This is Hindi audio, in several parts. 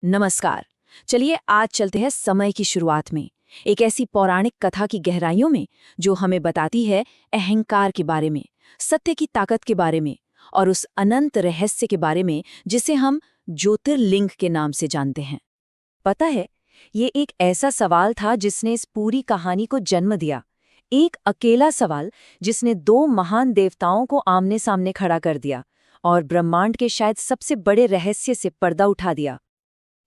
नमस्कार। चलिए आज चलते हैं समय की शुरुआत में, एक ऐसी पौराणिक कथा की गहराइयों में जो हमें बताती है अहंकार के बारे में, सत्य की ताकत के बारे में और उस अनंत रहस्य के बारे में जिसे हम ज्योतिर्लिंग के नाम से जानते हैं। पता है, ये एक ऐसा सवाल था जिसने इस पूरी कहानी को जन्म दिया। एक अकेला सवाल जिसने दो महान देवताओं को आमने सामने खड़ा कर दिया और ब्रह्मांड के शायद सबसे बड़े रहस्य से पर्दा उठा दिया।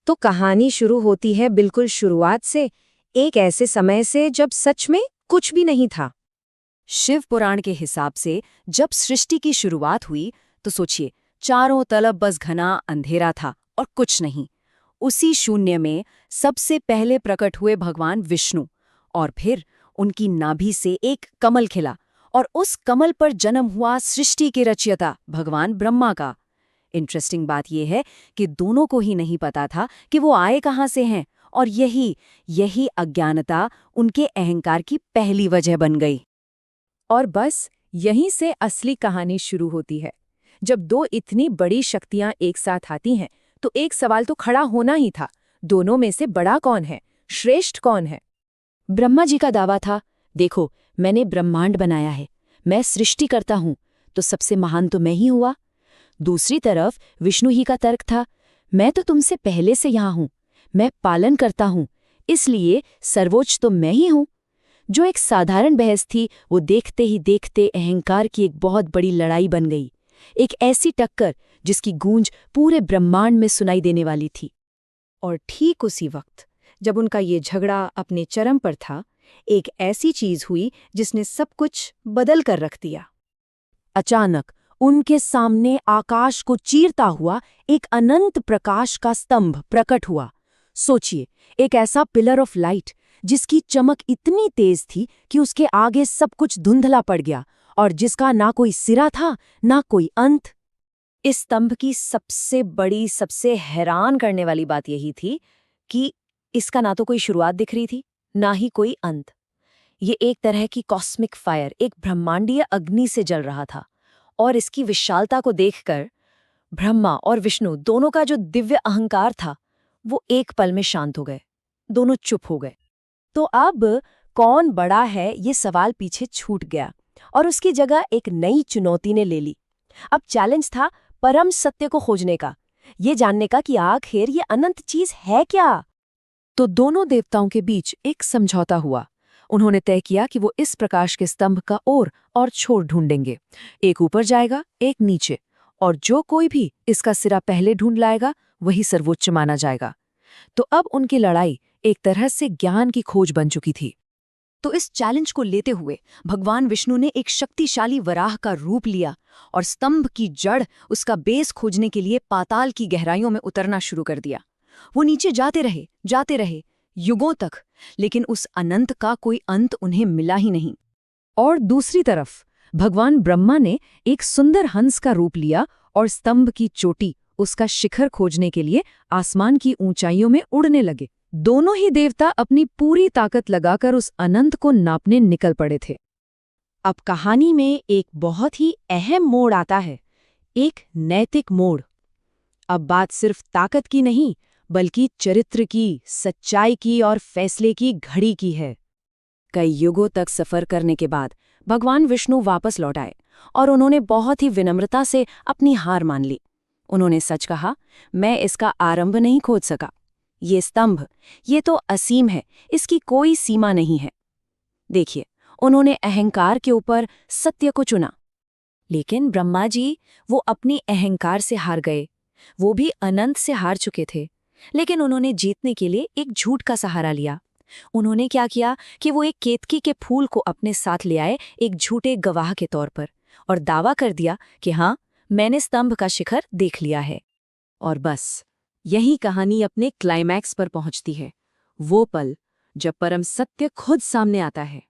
तो कहानी शुरू होती है बिल्कुल शुरुआत से, एक ऐसे समय से जब सच में कुछ भी नहीं था। शिव पुराण के हिसाब से जब सृष्टि की शुरुआत हुई तो सोचिए, चारों तरफ बस घना अंधेरा था और कुछ नहीं। उसी शून्य में सबसे पहले प्रकट हुए भगवान विष्णु, और फिर उनकी नाभि से एक कमल खिला और उस कमल पर जन्म हुआ सृष्टि के रचयिता भगवान ब्रह्मा का। इंटरेस्टिंग बात यह है कि दोनों को ही नहीं पता था कि वो आए कहाँ से हैं, और यही अज्ञानता उनके अहंकार की पहली वजह बन गई। और बस यहीं से असली कहानी शुरू होती है। जब दो इतनी बड़ी शक्तियां एक साथ आती हैं तो एक सवाल तो खड़ा होना ही था, दोनों में से बड़ा कौन है, श्रेष्ठ कौन है। ब्रह्मा जी का दावा था, देखो मैंने ब्रह्मांड बनाया है, मैं सृष्टि करता हूँ, तो सबसे महान तो मैं ही हुआ। दूसरी तरफ विष्णु ही का तर्क था, मैं तो तुमसे पहले से यहाँ हूँ, मैं पालन करता हूँ, इसलिए सर्वोच्च तो मैं ही हूँ। जो एक साधारण बहस थी वो देखते ही देखते अहंकार की एक बहुत बड़ी लड़ाई बन गई, एक ऐसी टक्कर जिसकी गूंज पूरे ब्रह्मांड में सुनाई देने वाली थी। और ठीक उसी वक्त जब उनका ये झगड़ा अपने चरम पर था, एक ऐसी चीज हुई जिसने सब कुछ बदल कर रख दिया। अचानक उनके सामने आकाश को चीरता हुआ एक अनंत प्रकाश का स्तंभ प्रकट हुआ। सोचिए, एक ऐसा पिलर ऑफ लाइट जिसकी चमक इतनी तेज थी कि उसके आगे सब कुछ धुंधला पड़ गया और जिसका ना कोई सिरा था ना कोई अंत। इस स्तंभ की सबसे बड़ी, सबसे हैरान करने वाली बात यही थी कि इसका ना तो कोई शुरुआत दिख रही थी ना ही कोई अंत। ये एक तरह की कॉस्मिक फायर, एक ब्रह्मांडीय अग्नि से जल रहा था, और इसकी विशालता को देखकर ब्रह्मा और विष्णु दोनों का जो दिव्य अहंकार था वो एक पल में शांत हो गए, दोनों चुप हो गए। तो अब कौन बड़ा है ये सवाल पीछे छूट गया और उसकी जगह एक नई चुनौती ने ले ली। अब चैलेंज था परम सत्य को खोजने का, ये जानने का कि आखिर ये अनंत चीज है क्या। तो दोनों देवताओं के बीच एक समझौता हुआ। उन्होंने तय किया कि वो इस प्रकाश के स्तंभ का और छोर ढूंढेंगे, एक ऊपर जाएगा एक नीचे, और जो कोई भी इसका सिरा पहले ढूंढ लाएगा वही सर्वोच्च माना जाएगा। तो अब उनकी लड़ाई एक तरह से ज्ञान की खोज बन चुकी थी। तो इस चैलेंज को लेते हुए भगवान विष्णु ने एक शक्तिशाली वराह का रूप लिया और स्तंभ की जड़, उसका बेस खोजने के लिए पाताल की गहराइयों में उतरना शुरू कर दिया। वो नीचे जाते रहे युगों तक, लेकिन उस अनंत का कोई अंत उन्हें मिला ही नहीं। और दूसरी तरफ भगवान ब्रह्मा ने एक सुंदर हंस का रूप लिया और स्तंभ की चोटी, उसका शिखर खोजने के लिए आसमान की ऊंचाइयों में उड़ने लगे। दोनों ही देवता अपनी पूरी ताकत लगाकर उस अनंत को नापने निकल पड़े थे। अब कहानी में एक बहुत ही अहम मोड़ आता है, एक नैतिक मोड़। अब बात सिर्फ ताकत की नहीं, बल्कि चरित्र की, सच्चाई की और फैसले की घड़ी की है। कई युगों तक सफर करने के बाद भगवान विष्णु वापस लौट आए और उन्होंने बहुत ही विनम्रता से अपनी हार मान ली। उन्होंने सच कहा, मैं इसका आरंभ नहीं खोज सका, ये स्तंभ, ये तो असीम है, इसकी कोई सीमा नहीं है। देखिए, उन्होंने अहंकार के ऊपर सत्य को चुना। लेकिन ब्रह्मा जी, वो अपनी अहंकार से हार गए, वो भी अनंत से हार चुके थे। लेकिन उन्होंने जीतने के लिए एक झूठ का सहारा लिया। उन्होंने क्या किया कि वो एक केतकी के फूल को अपने साथ ले आए, एक झूठे गवाह के तौर पर, और दावा कर दिया कि हाँ, मैंने स्तंभ का शिखर देख लिया है। और बस यही कहानी अपने क्लाइमैक्स पर पहुंचती है, वो पल जब परम सत्य खुद सामने आता है।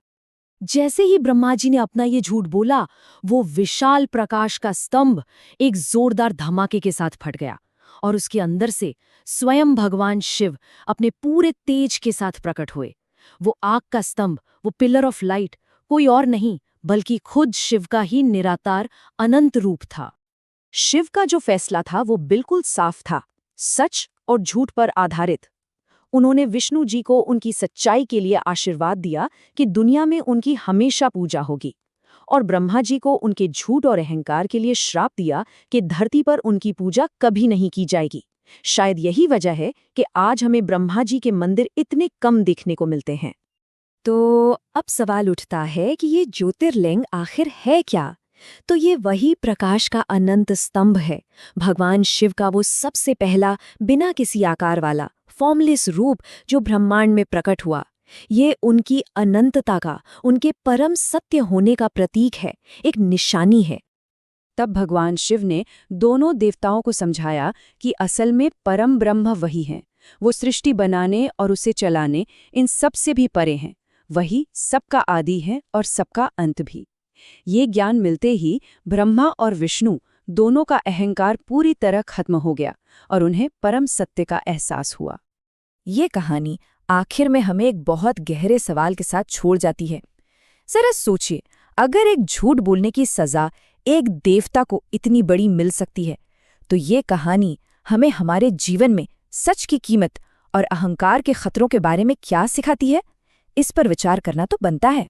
जैसे ही ब्रह्मा जी ने अपना ये झूठ बोला, वो विशाल प्रकाश का स्तंभ एक जोरदार धमाके के साथ फट गया और उसके अंदर से स्वयं भगवान शिव अपने पूरे तेज के साथ प्रकट हुए। वो आग का स्तंभ, वो पिलर ऑफ लाइट, कोई और नहीं बल्कि खुद शिव का ही निराकार अनंत रूप था। शिव का जो फैसला था वो बिल्कुल साफ था, सच और झूठ पर आधारित। उन्होंने विष्णु जी को उनकी सच्चाई के लिए आशीर्वाद दिया कि दुनिया में उनकी हमेशा पूजा होगी, और ब्रह्मा जी को उनके झूठ और अहंकार के लिए श्राप दिया कि धरती पर उनकी पूजा कभी नहीं की जाएगी। शायद यही वजह है कि आज हमें ब्रह्मा जी के मंदिर इतने कम देखने को मिलते हैं। तो अब सवाल उठता है कि ये ज्योतिर्लिंग आखिर है क्या? तो ये वही प्रकाश का अनंत स्तंभ है, भगवान शिव का वो सबसे पहला बिना किसी आकार वाला फॉर्मलेस रूप जो ब्रह्मांड में प्रकट हुआ। ये उनकी अनंतता का, उनके परम सत्य होने का प्रतीक है, एक निशानी है। तब भगवान शिव ने दोनों देवताओं को समझाया कि असल में परम ब्रह्म वही हैं। वो सृष्टि बनाने और उसे चलाने, इन सब से भी परे हैं। वही सबका आदि है और सबका अंत भी। ये ज्ञान मिलते ही ब्रह्मा और विष्णु दोनों का अहंकार पूरी तरह खत्म हो गया और उन्हें परम सत्य का एहसास हुआ। ये कहानी आखिर में हमें एक बहुत गहरे सवाल के साथ छोड़ जाती है। जरा सोचिए, अगर एक झूठ बोलने की सजा एक देवता को इतनी बड़ी मिल सकती है, तो ये कहानी हमें हमारे जीवन में सच की कीमत और अहंकार के खतरों के बारे में क्या सिखाती है? इस पर विचार करना तो बनता है।